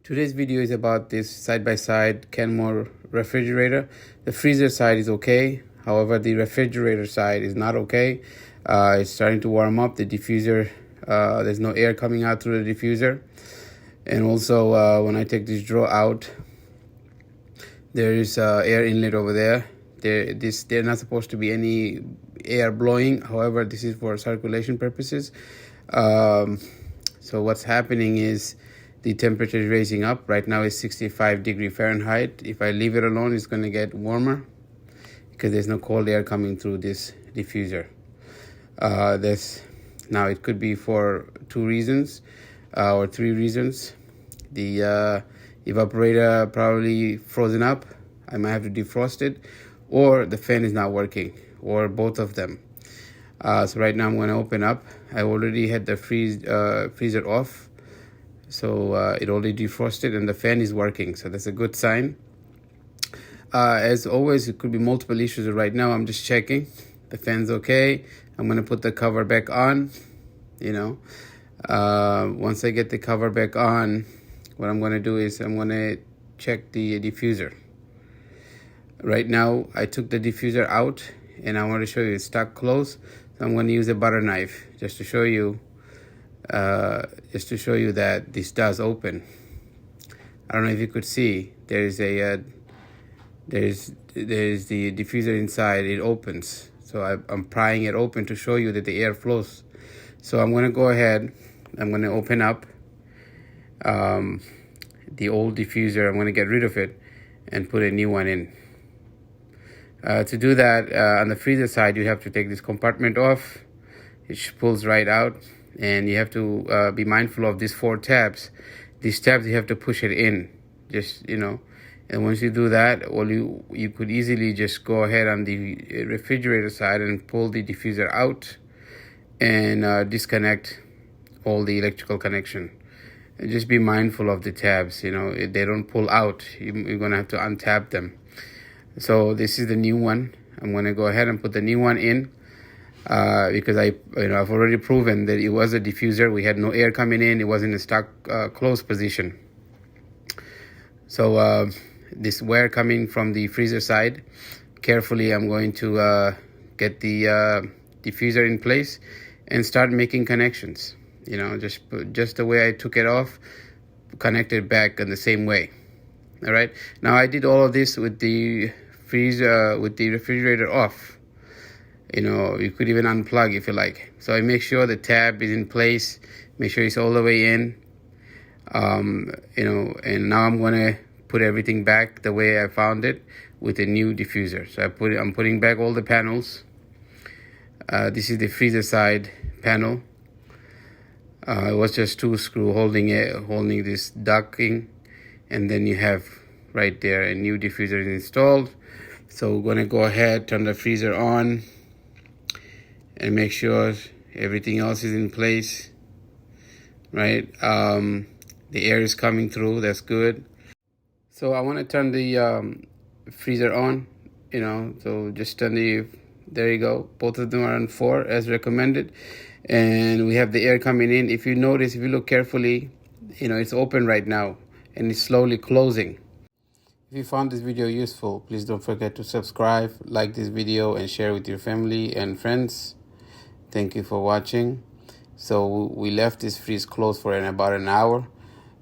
Today's video is about this side-by-side Kenmore refrigerator. The freezer side is okay. However, the refrigerator side is not okay. It's starting to warm up. The diffuser, there's no air coming out through the diffuser. And also, when I take this drawer out, there is air inlet over there. They're not supposed to be any air blowing. However, this is for circulation purposes. So what's happening is the temperature is raising up. Right now it's 65 degrees Fahrenheit. If I leave it alone, it's going to get warmer because there's no cold air coming through this diffuser. Now it could be for 2 reasons or 3 reasons. The evaporator probably frozen up. I might have to defrost it, or the fan is not working, or both of them. So right now I'm going to open up. I already had the freezer off. So it already defrosted and the fan is working. So that's a good sign. As always, it could be multiple issues. Right now I'm just checking. The fan's okay. I'm going to put the cover back on. Once I get the cover back on, what I'm going to do is I'm going to check the diffuser. Right now I took the diffuser out and I want to show you it's stuck close. So I'm going to use a butter knife just to show you that this does open. I don't know if you could see, there's the diffuser inside. It opens, so I'm prying it open to show you that the air flows. So I'm going to go ahead, I'm going to open up the old diffuser. I'm going to get rid of it and put a new one in. To do that, on the freezer side, you have to take this compartment off. It pulls right out. And you have to be mindful of these 4 tabs. These tabs, you have to push it in, and once you do that, you could easily just go ahead on the refrigerator side and pull the diffuser out and disconnect all the electrical connection. And just be mindful of the tabs. If they don't pull out, you're going to have to untap them. So this is the new one. I'm going to go ahead and put the new one in. Because I've already proven that it was a diffuser. We had no air coming in. It was in a stuck closed position. So this wire coming from the freezer side, carefully I'm going to get the diffuser in place and start making connections. Just the way I took it off, connect it back in the same way. All right. Now I did all of this with the refrigerator off. You could even unplug if you like. So I make sure the tab is in place, make sure it's all the way in, and now I'm going to put everything back the way I found it with a new diffuser. So I'm putting back all the panels. This is the freezer side panel. It was just 2 screws holding this ducting, and then you have right there a new diffuser is installed. So we're going to go ahead, turn the freezer on, and make sure everything else is in place, right? The air is coming through, that's good. So I want to turn the freezer on, so just turn there you go. Both of them are on 4 as recommended. And we have the air coming in. If you notice, if you look carefully, it's open right now and it's slowly closing. If you found this video useful, please don't forget to subscribe, like this video, and share with your family and friends. Thank you for watching. So we left this freeze closed for about an hour,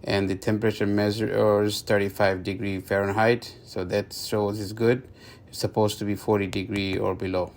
and the temperature measures 35 degrees Fahrenheit. So that shows it's good. It's supposed to be 40 degrees or below.